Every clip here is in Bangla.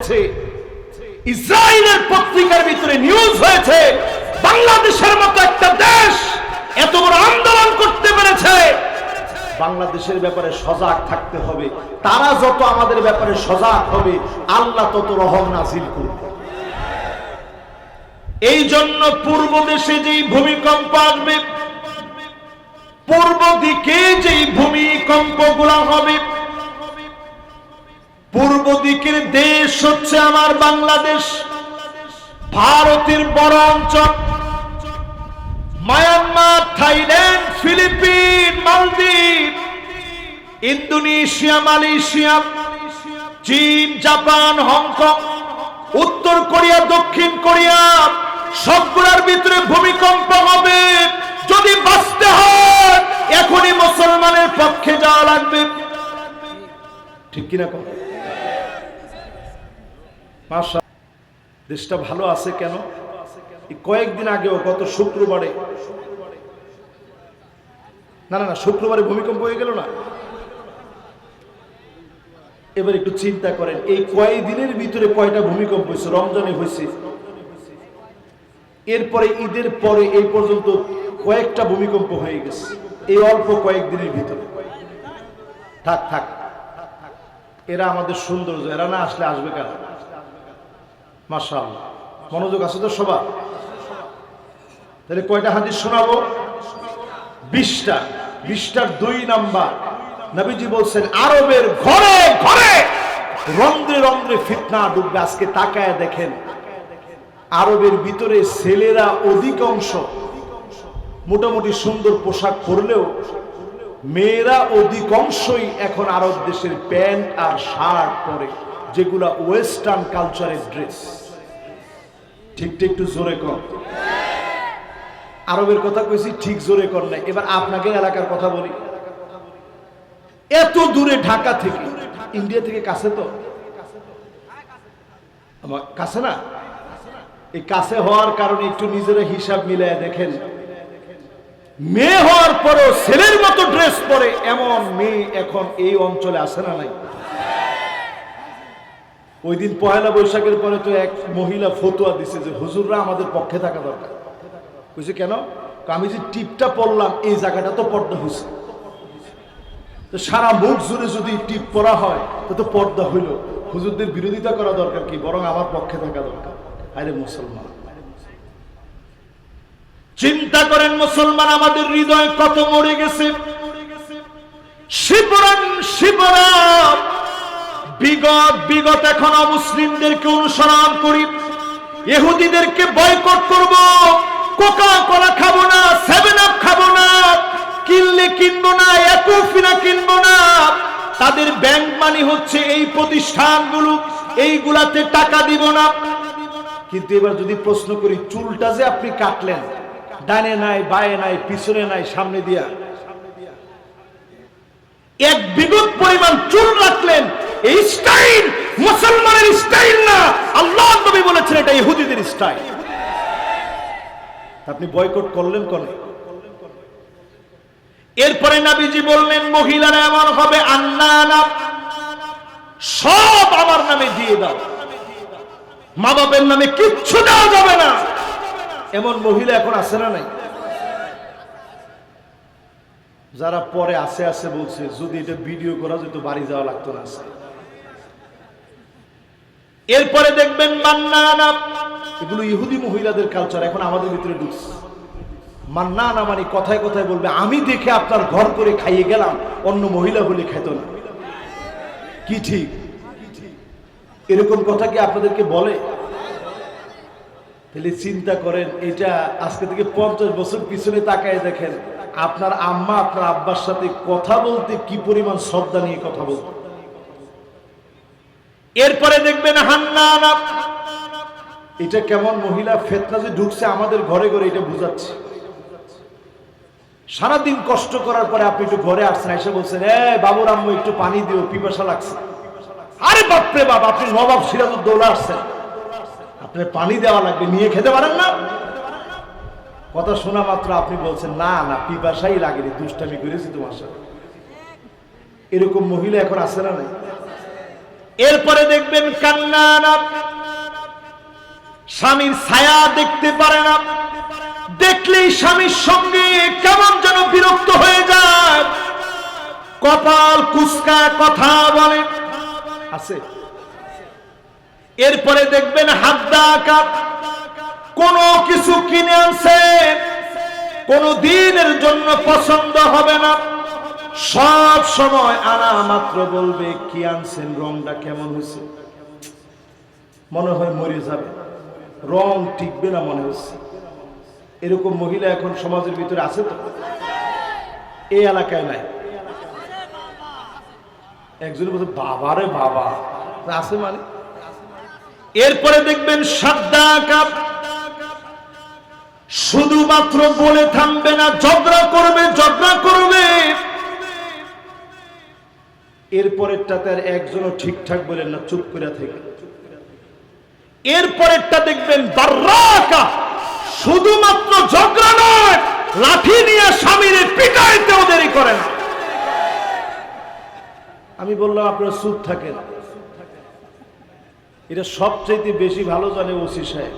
হয়েছে, ইসরায়েলের পত্রিকার ভিতরে নিউজ হয়েছে, বাংলাদেশের মতো একটা দেশ এত বড় আন্দোলন করতে পেরেছে। বাংলাদেশের ব্যাপারে সজাগ থাকতে হবে। তারা যত আমাদের ব্যাপারে সজাগ হবে, আল্লাহ তত রহম নাজিল করবে। এই জন্য পূর্ব দেশে যেই ভূমিকম্প আসবে, পূর্ব দিকে যেই ভূমিকম্পগুলো হবে, পূর্ব দিকের দেশ হচ্ছে আমার বাংলাদেশ, ভারতের বড় অঞ্চল, মায়ানমার, থাইল্যান্ড, ফিলিপিন, মালদ্বীপ, ইন্দোনেশিয়া, মালয়েশিয়া, চীন, জাপান, হংকং, উত্তর কোরিয়া, দক্ষিণ কোরিয়া, সবগুলোর ভিতরে ভূমিকম্প হবে। যদি বাঁচতে হয় এখনই মুসলমানের পক্ষে যাওয়া লাগবে, ঠিক কিনা? মাশাআল্লাহ, দেশটা ভালো আছে কেন? কয়েকদিন আগেও গত শুক্রবারে, না শুক্রবারে ভূমিকম্প হয়ে গেল না? এবার একটু চিন্তা করেন, এই কয়েকদিনের ভিতরে কয়টা ভূমিকম্প হয়েছে? রমজানে হয়েছে, এরপরে ঈদের পরে এই পর্যন্ত কয়েকটা ভূমিকম্প হয়ে গেছে এই অল্প কয়েকদিনের ভিতরে। থাক থাক, এরা আমাদের সৌন্দর্য, এরা না আসলে আসবে কারা? মাশাআল্লাহ, মনোযোগ আছে তো সবার? তাহলে কয়টা হাদিস শোনাবো? 20টা। 20টার 2 নাম্বার, নবীজি বলছেন আরবের ঘরে ঘরে রন্ধ্রে রন্ধ্রে ফিতনা ডুববে। আজকে তাকায় দেখেন, আরবের ভিতরে ছেলেরা অধিকাংশ মোটামুটি সুন্দর পোশাক পরলেও মেয়েরা অধিকাংশই এখন আরব দেশের প্যান্ট আর শার্ট পরে, যেগুলা ওয়েস্টার্ন কালচারের ড্রেস। ঠিক ঠিক, একটু জোরে কর। আরবের কথা কইছি, ঠিক জোরে কর নাই। এবার আপনাকে এলাকার কথা বলি। এত দূরে ঢাকা থেকে, ইন্ডিয়া থেকে কাছে তো, আমার কাছে না? এই কাছে হওয়ার কারণে একটু নিজেরা হিসাব মিলায় দেখেন, মেয়ে হওয়ার পরেও ছেলের মতো ড্রেস পরে এমন মেয়ে এখন এই অঞ্চলে আসে না নাই? ওই দিন পয়লা বৈশাখের পরে তো এক মহিলা ফতোয়া দিছে যে হুজুররা আমাদের পক্ষে থাকা দরকার। বুঝছে কেন? আমি যে টিপটা পরলাম এই জায়গাটা তো পর্দা হয়েছে, তো সারা মুখ জুড়ে যদি টিপ পরা হয় তো পর্দা হইল। হুজুরদের বিরোধিতা করা দরকার কি, বরং আমার পক্ষে থাকা দরকার। আরে মুসলমান, চিন্তা করেন মুসলমান আমাদের হৃদয় কত মরে গেছে। শিবরান শিবরান বিগত এখন মুসলিমদেরকে অনুসরণ করি, ইহুদিদেরকে বয়কট করব, কোকা কোলা খাবো না, 7 আপ খাবো না, কিনলে কিনবো না, একফিনা কিনবো না। তাদের ব্যাংক মানি হচ্ছে এই প্রতিষ্ঠানগুলো, এইগুলাতে টাকা দিব না। কিন্তু এবার যদি প্রশ্ন করি, চুলটা যে আপনি কাটলেন, ডানে নাই, বায়ে নাই, পিছনে নাই, সামনে দিয়া, এক বিগত পরিমাণ চুল রাখলেন, এই স্টাইল মুসলমানের স্টাইল না, আল্লাহর নবী বলেছেন এটা ইহুদিদের স্টাইল। আপনি বয়কট করলেন কেন? এরপরে নবীজি বললেন মহিলারা এমন হবে, আন্নানা, সব আমার নামে দিয়ে দাও, মা বাপের নামে কিচ্ছু দেওয়া যাবে না। এমন মহিলা এখন আছে না নাই? যারা পরে আসে আসে বলছে যদি এটা ভিডিও করা যেত বাড়ি যাওয়া লাগতো না। এরপরে দেখবেন মান্নানা, এগুলো ইহুদি মহিলাদের কালচার এখন আমাদের ভিতরে ঢুকছে। মান্নানা মানে কথায় কথায় বলবে আমি দেখে আপনার ঘর করে খাইয়ে গেলাম, অন্য মহিলা বলে খেত না। কি ঠিক? এরকম কথা কি আপনাদেরকে বলে? তাহলে চিন্তা করেন, এটা আজকে থেকে 50 বছর পিছনে তাকায় দেখেন, আপনার আম্মা আপনার আব্বার সাথে কথা বলতে কি পরিমাণ শ্রদ্ধা নিয়ে কথা বলতো। এরপরে দেখবেন হান্নানা, এটা কেমন মহিলা, ফিতনা যে ঢুকছে আমাদের ঘরে ঘরে, এটা বুঝাচ্ছে। সারাদিন কষ্ট করার পরে আপনি একটু ঘরে আসছেন, এসে বলছেন এ বাবুর আম্মু একটু পানি দিও, পিপাসা লাগছে। আরে বাপরে বাপ, আপনি নবাব সিরাজউদ্দৌলা আসছেন, আপনার পানি দেওয়া লাগবে, নিয়ে খেতে পারেন না? কথা শোনা মাত্র আপনি বলছেন না না পিপাসাই লাগেনি, দুষ্টামি করেছি তোমার সাথে। এরকম মহিলা এখন আছে না নাই? এরপরে দেখবেন কান্নানা, স্বামীর ছায়া দেখতে পারে না, দেখলেই স্বামীর সঙ্গে কেমন যেন বিরক্ত হয়ে যায়, কপাল কুঁচকা কথা বলে আছে। এরপরে দেখবেন হাদ্দা আকার, কোনো কিছু কিনে আনছে কোনো দিনের জন্য পছন্দ হবে না, সব সময় আনা মাত্র বলবে কি আনছেন, রংটা কেমন হয়েছে, মনে হয় মরে যাবে, রং টিকবে না মনে হচ্ছে। এরকম মহিলা এখন সমাজের ভিতরে আছে তো? এই এলাকায় নাই। একজন বলছে বাবারে বাবা আছে মানে। এরপরে দেখবেন সাদ্দা কাপ, শুধুমাত্র বলে থামবে না, ঝগড়া করবে ঝগড়া করবে। এরপরেরটাতে আর একজনও ঠিকঠাক বলেন না, চুপ করে থেকে। এরপরেরটা দেখবেন বার্রাকা, শুধুমাত্র ঝগড়া নয়, লাঠি নিয়ে স্বামীরে পিটাইতেও দেরি করে না। আমি বললাম আপনারা চুপ থাকেন। এটা সবচেয়ে বেশি ভালো জানে ওসি সাহেব,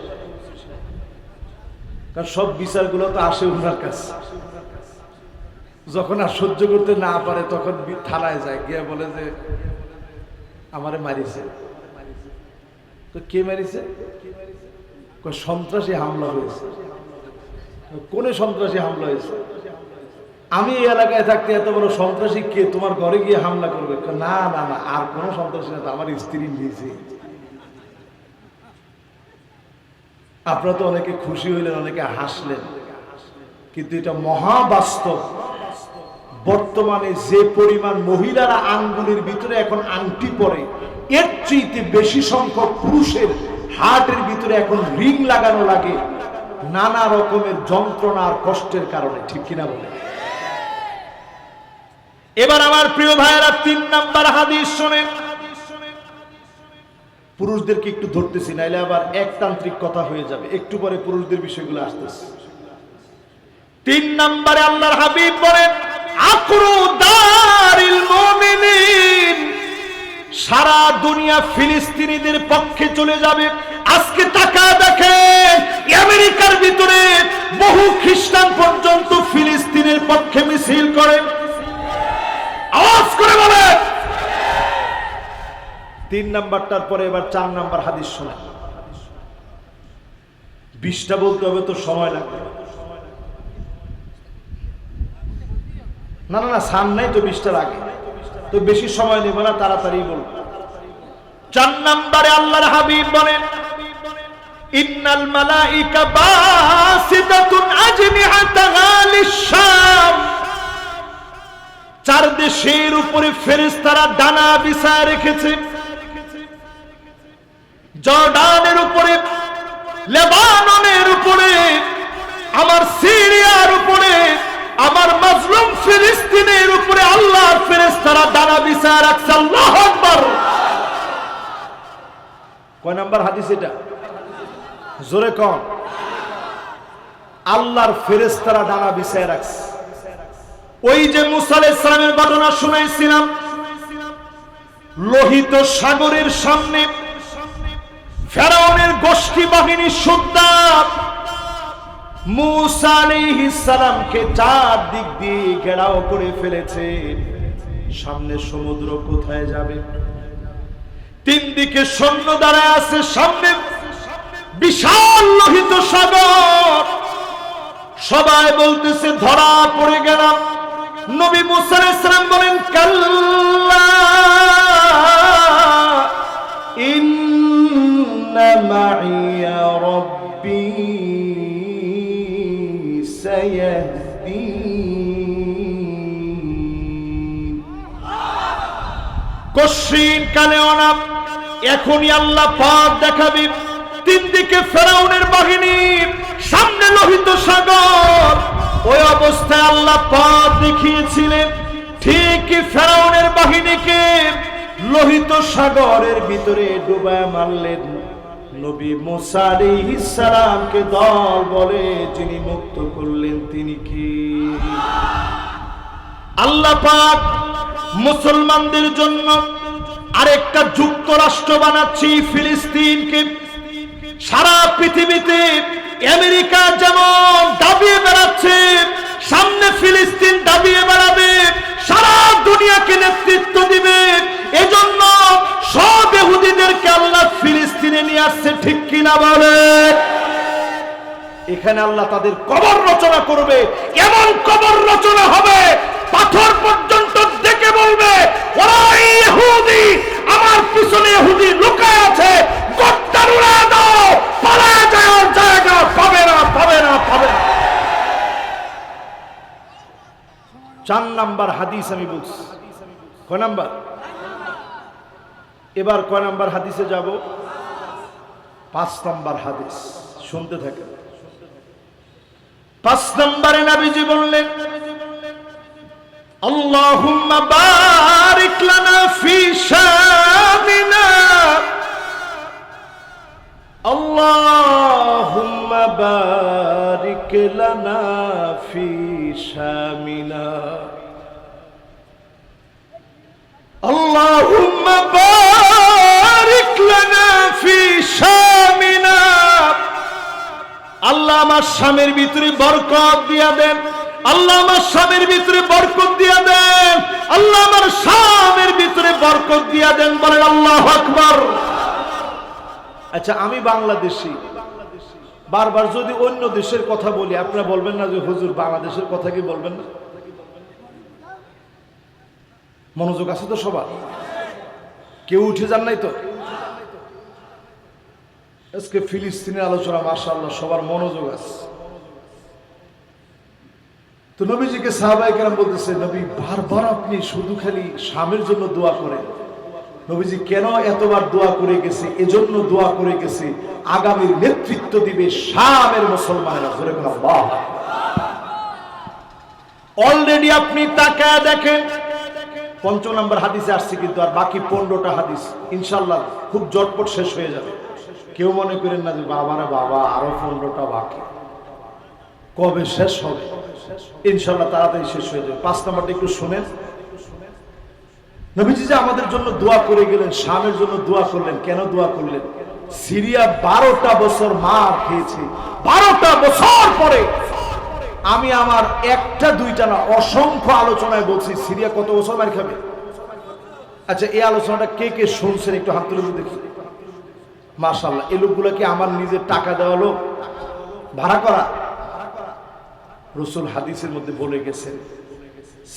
কারণ সব বিচারগুলো তো আসে ওনার কাছে। যখন আর সহ্য করতে না পারে তখন থানায় যায়, গিয়ে বলে যে আমারে মারিছে। তো কে মারিছে? সন্ত্রাসী হামলা হয়েছে। কোন সন্ত্রাসী হামলা হয়েছে? আমি এই এলাকায় থাকতে এত বড় সন্ত্রাসী কে তোমার ঘরে গিয়ে হামলা করবে? না না না, আর কোন সন্ত্রাসী না, আমার স্ত্রী নিজে। আপনারা তো অনেকে খুশি হইলেন, অনেকে হাসলেন, কিন্তু এটা মহাবাস্তব। বর্তমানে যে পরিমাণ মহিলারা আঙ্গুলের ভিতরে এখন আংটি পরে, এর চেয়ে বেশি সংখ্যক পুরুষের হার্টের ভিতরে এখন রিং লাগানো লাগে নানা রকমের যন্ত্রণা আর কষ্টের কারণে, ঠিক কিনা বলে? এবার আমার প্রিয় ভাইয়েরা 3 নাম্বার হাদিস শোনেন। পুরুষদেরকে একটু ধরতেছি, নাইলে আবার একতান্ত্রিক কথা হয়ে যাবে, একটু পরে পুরুষদের বিষয়গুলো আসতেছে। 3 নম্বরে আল্লাহর হাবিব বলেন আকরু দারিল মুমিনিন, সারা দুনিয়া ফিলিস্তিনিদের পক্ষে চলে যাবে। আজকে টাকা দেখেন, আমেরিকার ভিতরে বহু খ্রিস্টান পর্যন্ত ফিলিস্তিনের পক্ষে মিছিল করে। আওয়াজ করে বলে। 3 নাম্বারটার পরে এবার 4 নাম্বার হাদিস শোনেন। 20টা বলতে হবে তো সময় লাগবে। না না না, সান নাই তো 20টার আগে, তো বেশি সময় নেব না, তাড়াতাড়ি বলব। 4 নম্বরে আল্লাহর হাবিব বলেন ইন্নাল মালাইকা বাসিতাতুন আজনিহাতাহা লিশ-শাম, 4 দেশের উপরে ফেরেশতারা ডানা বিছায় রেখেছে। জর্ডানের উপরে, লেবাননের উপরে, আমার সিরিয়ার উপরে, আমার মাজলুম ফিলিস্তিনের উপরে আল্লাহর ফেরেশতারা ডানা বিছায় রাখছে। আল্লাহু আকবার। কয় নাম্বার হাদিস এটা? জোরে কোন? আল্লাহর ফেরেশতারা ডানা বিছায় রাখছে। ওই যে মুসা আলাইহিস সালামের ঘটনা শুনাইছিলাম, লোহিত সাগরের সামনে ফেরাউনের গোষ্ঠী বাহিনী সুদ্ধা মুসা আলাইহিস সালামকে 4 দিক দিয়ে ঘেরাও করে ফেলেছে। সামনে সমুদ্র, কোথায় যাবে? 3 দিকে সৈন্য দাঁড়ায় আছে, সামনে বিশাল লোহিত সাগর। সবাই বলতেছে ধরা পড়ে গেলাম। নবী মুসা আলাইহিস সালাম বলেন কাল্লা ইন্না মাইয়া রাব্বি সায়াহদিন। কশিন কালেও না, এখনই আল্লাহ পথ দেখাবে। 3 দিকে ফেরাউনের বাহিনী, সামনে লোহিত সাগর। ওই অবস্থায় আল্লাহ পথ দেখিয়েছিলেন। ঠিক ফেরাউনের বাহিনীকে লোহিত সাগরের ভিতরে ডুবায় মারলেন। নবী মুসা আলাইহিস সালামকে দল বলে যিনি মুক্ত করলেন তিনি কি? আল্লাহ পাক মুসলমানদের জন্য আরেকটা যুক্তরাষ্ট্র বানাচ্ছি ফিলিস্তিনকে। সারা পৃথিবীতে আমেরিকা যেমন দাবিয়ে বেড়াচ্ছে, সামনে ফিলিস্তিন দাবিয়ে বেড়াবে, সারা দুনিয়াকে নেতৃত্ব দিবে। এজন্য সব ইহুদিদেরকে আল্লাহ ফিলিস্তিনে নিয়ে আসছে, ঠিক কিনা বলে? এখানে আল্লাহ তাদের কবর রচনা করবে, এমন কবর রচনা হবে পাথর পর্যন্ত দেখে বলবে, ওরা ইহুদি, আমার পিছনে ইহুদি লুকায় আছে, গর্দান উড়ায় দাও, পালায় যাওয়ার জায়গা পাবে না, পাবে না, পাবে না। 4 নাম্বার হাদিস আমি বলছি। কয় নাম্বার? এবার কয় নাম্বার হাদিসে যাব? 5 নাম্বার হাদিস। শুনতে থাকেন। 5 নম্বরে নবীজি বললেন, আল্লাহুম্মা বারিক লানা ফি শামিনা, আল্লাহুম্মা বারিক লানা ফি শামিনা, আল্লাহুম্মা বারিক লানা ফি শামিনা। আল্লাহ আমার স্বামীর ভিতরে বরকত দিয়া দেন, আল্লাহ আমার স্বামীর ভিতরে বরকত দিয়া দেন, আল্লাহ আমার স্বামীর ভিতরে বরকত দিয়া দেন। বলেন আল্লাহু আকবার। আচ্ছা, আমি বাংলাদেশি, বারবার যদি অন্য দেশের কথা বলি আপনারা বলবেন না যে হুজুর বাংলাদেশের কথা কি বলবেন না? মনোযোগ আছে তো সবার? কেউ উঠে যান নাই তো? আজকে ফিলিস্তিনের আলোচনা মাশাআল্লাহ সবার মনোযোগ আছে। তো নবীজিকে সাহাবায়ে কেরাম বলতেছে, নবী বারবার আপনি শুধু খালি শামের জন্য দোয়া করেন। নবীজি কেন এতবার দোয়া করে গেছে? এজন্য দোয়া করে গেছে, আগামীর নেতৃত্ব দিবে শামের মুসলমানেরা। জোরে বলেন আল্লাহ। অলরেডি আপনি তাকায় দেখেন 5 নম্বর হাদিসে আসছে, কিন্তু আর বাকি 15টা হাদিস ইনশাআল্লাহ খুব জটপট শেষ হয়ে যাবে। কেউ মনে করেন না যে বাবারা বাবা আরো 15টা বাকি, কবে শেষ হবে? ইনশাআল্লাহ তাড়াতাড়ি শেষ হয়ে যাবে। 5 নম্বরটা একটু শুনেন। নবীজি যে আমাদের জন্য দোয়া করে গেলেন, শামের জন্য দোয়া করলেন। কেন দোয়া করলেন? সিরিয়া 12টা বছর মার খেয়েছে। 12টা বছর পরে আমি আমার একটা দুইটা না অসংখ্য আলোচনায় বলছি সিরিয়া কত বছর মার খাবে। আচ্ছা, এই আলোচনাটা কে কে শুনছেন একটু হাত তুলে দেখি। মাশাআল্লাহ, এই লোকগুলো কি আমার নিজের টাকা দেওয়া লোক, ভাড়া করা? রাসূল হাদিসের মধ্যে বলে গেছেন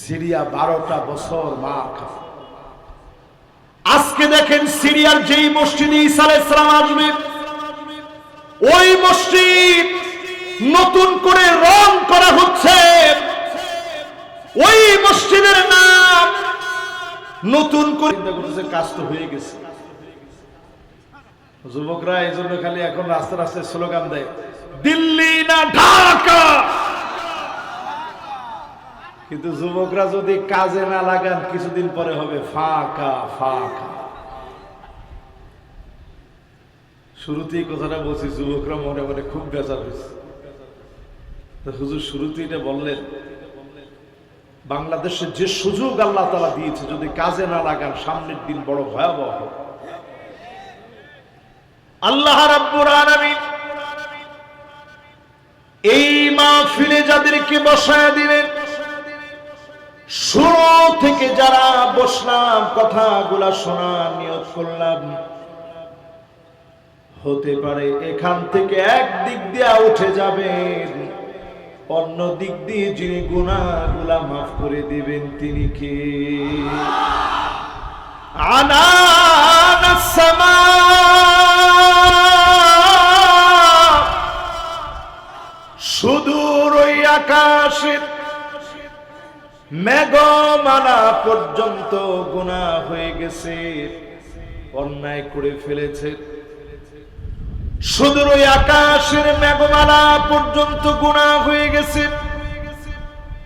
সিরিয়া 12টা বছর মার খাবে। আজকে দেখেন সিরিয়ার যেই মসজিদে ঈসা আলাইহিস সালাম আসবে, ওই মসজিদ নতুন করে রং করা হচ্ছে। ওই মসজিদের নাম নতুন করে চিন্তা করতেছে, কাজ তো হয়ে গেছে। যুবকরা এই জন্য খালি এখন রাস্তা রাস্তায় স্লোগান দেয়, দিল্লি না ঢাকা। কিন্তু যুবকরা যদি কাজে না লাগান কিছুদিন পরে হবে ফাঁকা ফাঁকা। শুরুতেই কথাটা বলছি, যুবকরা মনে মনে খুব বেজার হয়েছে। হুজুর শুরুতেই এটা বললেন, বাংলাদেশে যে সুযোগ আল্লাহ তাআলা দিয়েছে যদি কাজে না লাগান সামনের দিন বড় ভয়াবহ হবে। আল্লাহ রাব্বুল আলামিন এই মাহফিলে যাদেরকে বসায় দিলেন, শুরু থেকে যারা বসলাম কথাগুলা শোনার নিয়ত করলাম, হতে পারে এখান থেকে এক দিক দিয়ে উঠে যাবেন, অন্য দিক দিয়ে যিনি গুনাহগুলা মাফ করে দিবেন তিনি কে? আনানাস সামা, সুদূর ওই আকাশে মেঘমালা পর্যন্ত গুনাহ হয়ে গেছে, অন্যায় করে ফেলেছে। সুদূর ওই আকাশের মেঘমালা পর্যন্ত গুনাহ হয়ে গেছে।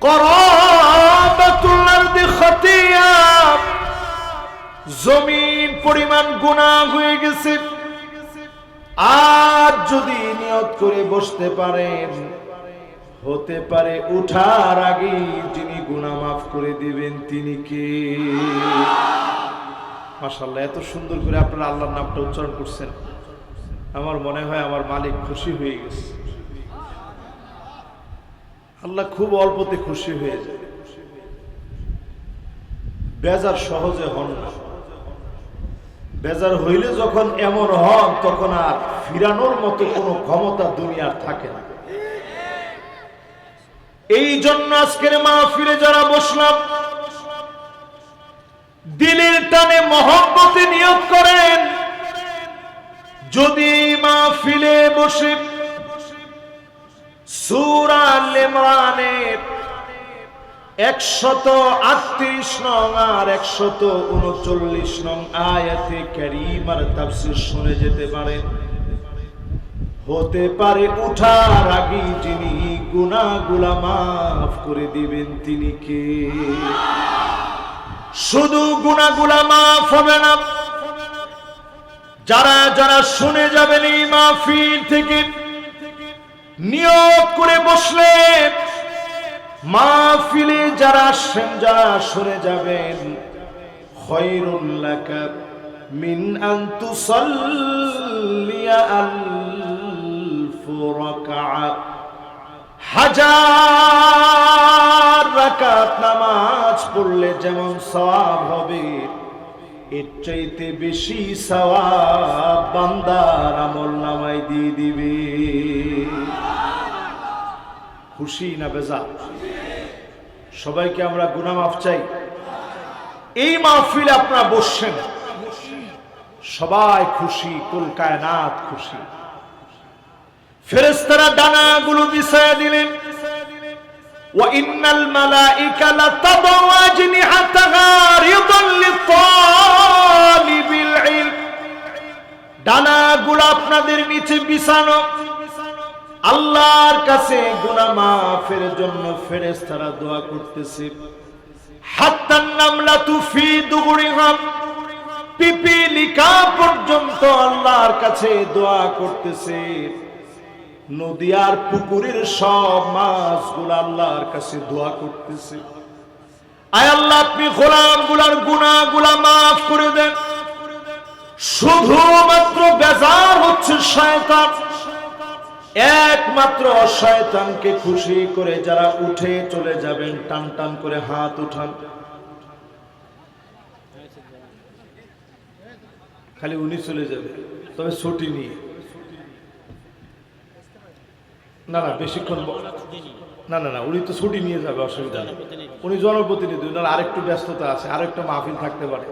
করাবাতুল আরদি খাতিয়া, জমিন পরিমাণ গুনাহ হয়ে গেছে। আজ যদি নিয়ত করে বসতে পারেন, হতে পারে উঠার আগে যিনি গুনাহ মাফ করে দিবেন তিনি কে? মাশাআল্লাহ, এত সুন্দর করে আপনারা আল্লাহর নামটা উচ্চারণ করছেন, আমার মনে হয় আমার মালিক খুশি হয়ে গেছে। আল্লাহ খুব অল্পতে খুশি হয়ে যায়, বেজার সহজে হন না। বেজার হইলে যখন এমন হন তখন আর ফিরানোর মতো কোনো ক্ষমতা দুনিয়ার থাকে না। এই জন্য আজকের মাহফিলে যারা বসলাম, দিলের টানে মহব্বতে নিয়ত করেন, যদি মাহফিলে বসে সূরা আল ইমরানের 138 নং আর 139 নং আয়াতে কারীমার তাফসীর শুনে যেতে পারেন, হতে পারে উঠার আগে যিনি গুনাহগুলো মাফ করে দিবেন তিনি কে? শুধু গুনাহগুলো মাফ হবে না, যারা যারা শুনে যাবেন এই মাহফিল থেকে নিয়ত করে বসলে, মাহফিলে যারা আসেন যারা শুনে যাবেন, খায়রুল লাকা মিন আন তুসাল্লিয়া আলফ রাকাত, হাজার রাকাত নামাজ পড়লে যেমন সওয়াব হবে, এর চাইতে বেশি সওয়াব বান্দার আমলনামায় দিয়ে দিবে। খুশি না বেজার? সবাইকে আমরা গুনাহ মাফ চাই। এই মাহফিলে আপনারা বসছেন, সবাই খুশি, কুল কায়নাত খুশি। ফেরেশতারা ডানাগুলো বিছায়া দিলেন, ওয়া ইন্নাল মালাইকা লাতাদউ আজনিহাতাহা রিদাল লিতালিবিল ইলম, ডানাগুলো আপনাদের নিচে বিছানো, আল্লাহর কাছে গুনাহ মাফের জন্য ফেরেশতারা দোয়া করতেছে। হাত্তান নামলাতু ফি দুগুরিহা, পিপিলিকা পর্যন্ত আল্লাহর কাছে দোয়া করতেছে। নদী আর পুকুরের সব মাছগুলো আল্লাহর কাছে দোয়া করতেছে, আয় আল্লাহ আপনি গোলামগুলার গুনাহগুলা মাফ করে দেন। শুধুমাত্র বেজার হচ্ছে শয়তান, একমাত্র শয়তানকে খুশি করে যারা উঠে চলে যাবেন, টান টান করে হাত উঠান। খালি উনি চলে যাবে, তবে ছুটি নিয়ে। না না বেশিক্ষণ না না না, উনি তো ছুটি নিয়ে যাবে, অসুবিধা নেই। উনি জনপ্রতিনিধি, উনার আরেকটু ব্যস্ততা আছে, আরেকটা মাহফিল থাকতে পারে।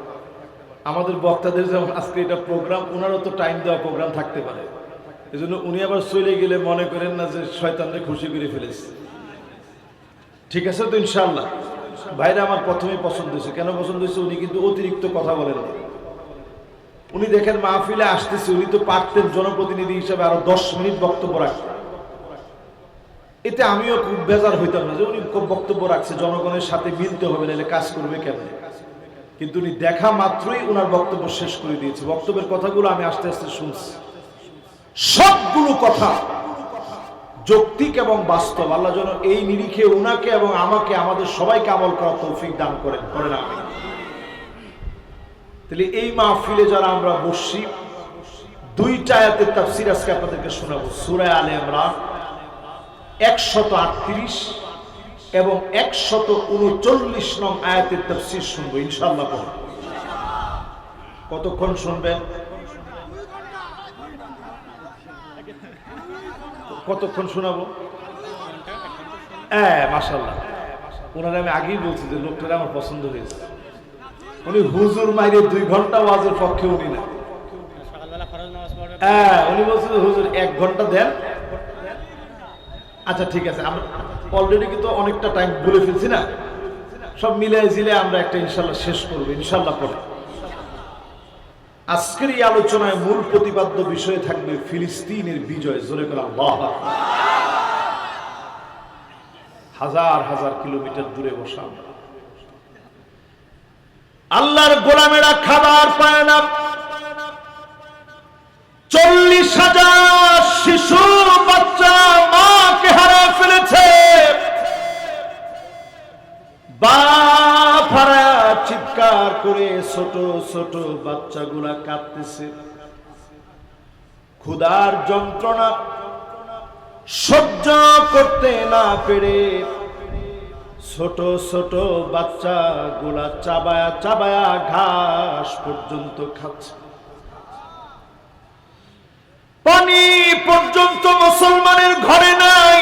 আমাদের বক্তাদের যেমন আজকে এটা প্রোগ্রাম, উনারও তো টাইম দেওয়া প্রোগ্রাম থাকতে পারে। এই জন্য উনি আবার চলে গেলে মনে করেন না যে শয়তানকে খুশি করে ফেলেছে। ঠিক আছে তো ইনশাআল্লাহ? ভাইরা আমার প্রথমেই পছন্দ হয়েছে। কেন পছন্দ হয়েছে? উনি কিন্তু অতিরিক্ত কথা বলেন না। উনি দেখেন মাহফিলে আসতেছে, উনি তো পারতেন জনপ্রতিনিধি হিসাবে আরো 10 মিনিট বক্তব্য রাখতে। এতে আমিও খুব বেজার হইতাম না যে উনি বক্তব্য রাখছে, জনগণের সাথে মিলতে হবে, নাহলে কাজ করবে কেমনে। কিন্তু উনি দেখা মাত্রই উনার বক্তব্য শেষ করে দিয়েছে। বক্তব্যের কথাগুলো আমি আস্তে আস্তে শুনছি, সবগুলো কথা যৌক্তিক এবং বাস্তব। আল্লাহ যেন এই নিরিখে উনাকে এবং আমাকে, আমাদের সবাইকে আমল করার তৌফিক দান করেন না। তাহলে এই মাহফিলে যারা আমরা বসছি, দুইটা আয়াতের তাফসীর আজকে আপনাদেরকে শোনাবো। সূরা আলে ইমরান 138 এবং 139 নং আয়াতের তাফসীর শুনবো ইনশাআল্লাহ। কতক্ষণ শুনবেন? কতক্ষণ শোনাবো? মাশাআল্লাহ, ওনারা আমি আগেই বলছি যে লোকটা আমার পছন্দ হয়েছে। উনি হুজুর মাইরে 2 ঘন্টা ওয়াজের পক্ষে উনি না। উনি বলছে হুজুর 1 ঘন্টা দেন। আচ্ছা ঠিক আছে, আমরা অলরেডি কিন্তু অনেকটা টাইম বলে ফেলছি না, সব মিলিয়ে জিলে আমরা একটা ইনশাআল্লাহ শেষ করবো ইনশাআল্লাহ পরে। আজকের এই আলোচনায় মূল প্রতিপাদ্য বিষয় থাকবে ফিলিস্তিনের বিজয়। জোরে করে আল্লাহু আকবার। হাজার হাজার কিলোমিটার দূরে বসা আল্লাহর গোলামেরা খাবার পায় না। 40,000 শিশু বাচ্চা মাকে হারিয়ে ফেলেছে। বাপ হারা চিৎকার করে ছোট ছোট বাচ্চাগুলা কাঁদতেছে, ক্ষুধার যন্ত্রণা সহ্য করতে না পেরে ছোট ছোট বাচ্চাগুলা চাবায়া চাবায়া ঘাস পর্যন্ত খাচ্ছে। পানি পর্যন্ত মুসলমানের ঘরে নাই,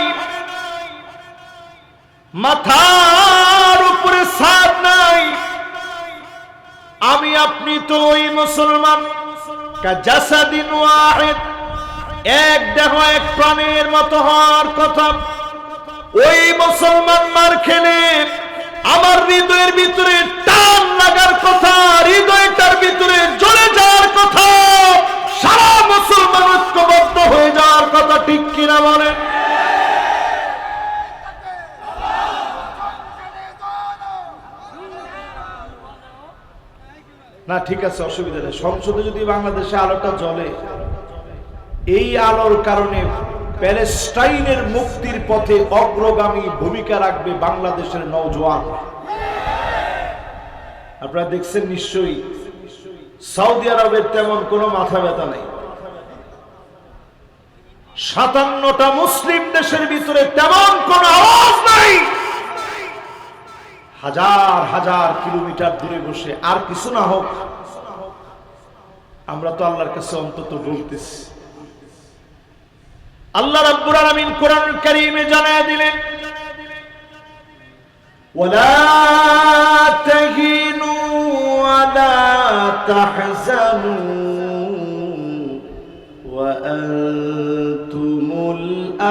মাথার উপরে ছাদ নাই। আমি আপনি তো ওই মুসলমান, কাজাসাদিন ওয়াহিদ, এক দেহ এক প্রাণের মতো হওয়ার কথা। ওই মুসলমান মার খেলে আমার হৃদয়ের ভিতরে টান লাগার কথা, হৃদয়টার ভিতরে জ্বলে যাওয়ার কথা, সারা মুসলমান ঐক্যবদ্ধ হয়ে যাওয়ার কথা, ঠিক কিনা বলে? না ঠিক আছে, অসুবিধা নেই। সংসদে যদি বাংলাদেশে আলোটা জ্বলে, এই আলোর কারণে প্যালেস্টাইনের মুক্তির পথে অগ্রগামী ভূমিকা রাখবে বাংলাদেশের নওজোয়ান। আপনারা দেখছেন নিশ্চয়ই, সৌদি আরবের তেমন কোনো মাথা ব্যথা নেই। 57টা মুসলিম দেশের ভিতরে তেমন কোনো আওয়াজ নাই। হাজার হাজার কিলোমিটার দূরে বসে, আর কিছু না হোক আমরা তো আল্লাহর কাছে অন্তত বলতেছি। আল্লাহ রাব্বুল আলামিন কোরআনুল কারীমে জানায় দিলেন, ওয়ালা তাহিনু ওয়ালা তাহজানু ওয়া আনতুমুল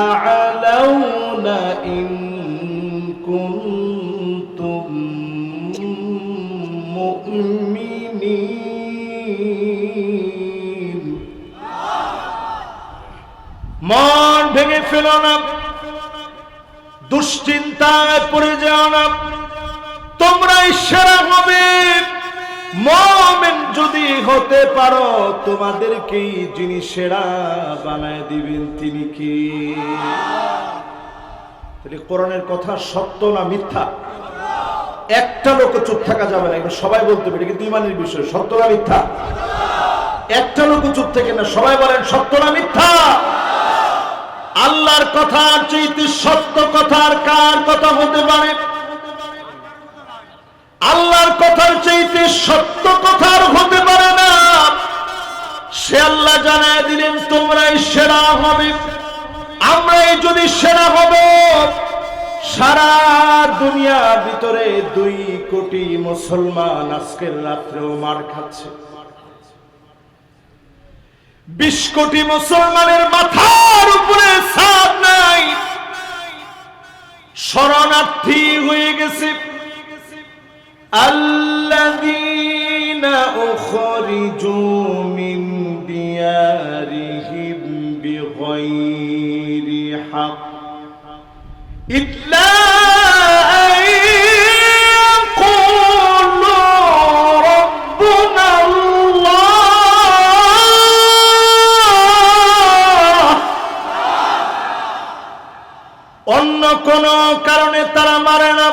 আ'লাউনা ইন কুনতুম মুমিনিন। মন ভেঙে ফেলো না, দুশ্চিন্তায় পড়ে যাও না, তোমরাই সেরা হবে। মুমিন যদি হতে পারো, তোমাদেরকেই যিনি সেরা বানায় দিবেন তিনি কি? তাহলে কোরআনের কথা সত্য না মিথ্যা? একটা লোক চুপ থাকা যাবে না, এটা সবাই বলতে পারে, কিন্তু ইমানের বিষয়। সত্য না মিথ্যা? একটা লোক চুপ থেকে না, সবাই বলেন সত্য না মিথ্যা? আল্লাহর কথার চাইতে সত্য কথার কার কথা হতে পারে? আল্লাহর কথার চাইতে সত্য কথার হতে পারে না। সে আল্লাহ জানায় দিলেন তোমরাই সেরা হবে। আমরাই যদি সেরা হব, সারা দুনিয়ার ভিতরে 2 কোটি মুসলমান আজকের রাত্রেও মার খাচ্ছে। 20 কোটি মুসলমানের মাথার উপরে ছাদ নাই, শরণার্থী হয়ে গেছে। আল্লাযীনা উখরিজু মিন দিয়ারিহিম বিগাইরি হক ইল্লা আন ইয়াকুলু রাব্বুনা আল্লাহ। অন্য কোন কারণে তারা মারে না,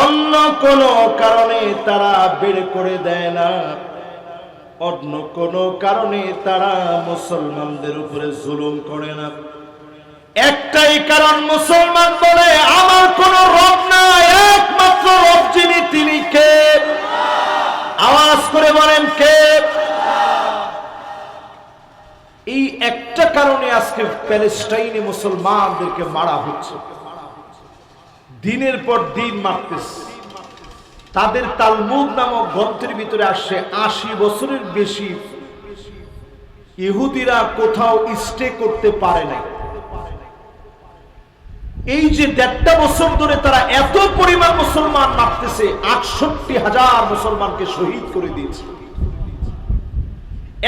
অন্য কোন কারণে তারা বের করে দেয় না, অন্য কোন কারণে তারা মুসলমানদের উপরে জুলুম করে না। একটাই কারণ, মুসলমান বলে আমার কোন রব নাই, একমাত্র রব যিনি তিনি কে? আওয়াজ করে বলেন কে? এই একটা কারণে আজকে প্যালেস্টাইনে মুসলমানদেরকে মারা হচ্ছে, দিনের পর দিন মারতেছে। তাদের তালমুদ নামক গ্রন্থের ভিতরে আসছে 80 বছরের বেশি ইহুদিরা কোথাও স্টে করতে পারে নাই। এই যে 1.5 বছর ধরে তারা এত পরিমাণ মুসলমান মারতেছে, 68,000 মুসলমানকে শহীদ করে দিয়েছে।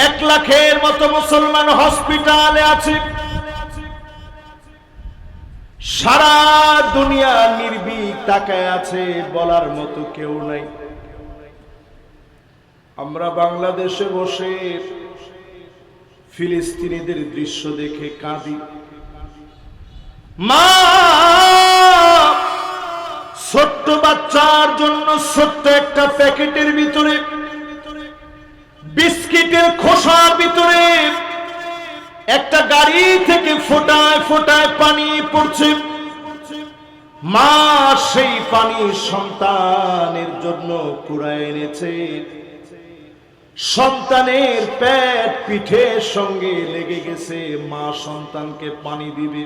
1 লাখের মতো মুসলমান হসপিটালে আছে। সারা দুনিয়া নির্ভীক তাকায় আছে, বলার মতো কেউ নাই। আমরা বাংলাদেশে বসে ফিলিস্তিনিদের দৃশ্য দেখে কাঁদি। মা ছোট্ট বাচ্চার জন্য ছোট্ট একটা প্যাকেটের ভিতরে বিস্কিটের খোসার ভিতরে একটা গাড়ি থেকে ফোঁটায় ফোঁটায় পানি পড়ছে। মা সেই পানি সন্তানের জন্য কুড়ায় এনেছে। সন্তানের পেট পিঠের সঙ্গে লেগে গেছে, মা সন্তানকে পানি দিবে।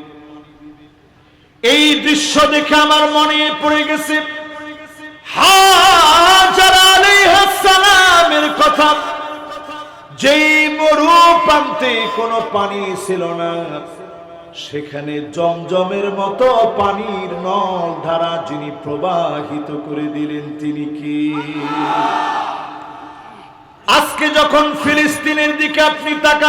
এই দৃশ্য দেখে আমার মনে পড়ে গেছে হাজার আলাইহিস সালামের কথা। যেই মরু প্রান্তে কোনো পানি ছিল না, সেখানে জমজমের মতো পানির নল ধারা যিনি প্রবাহিত করে দিলেন তিনি কি? আজকে যখন ফিলিস্তিনের দিকে আপনি তাকান,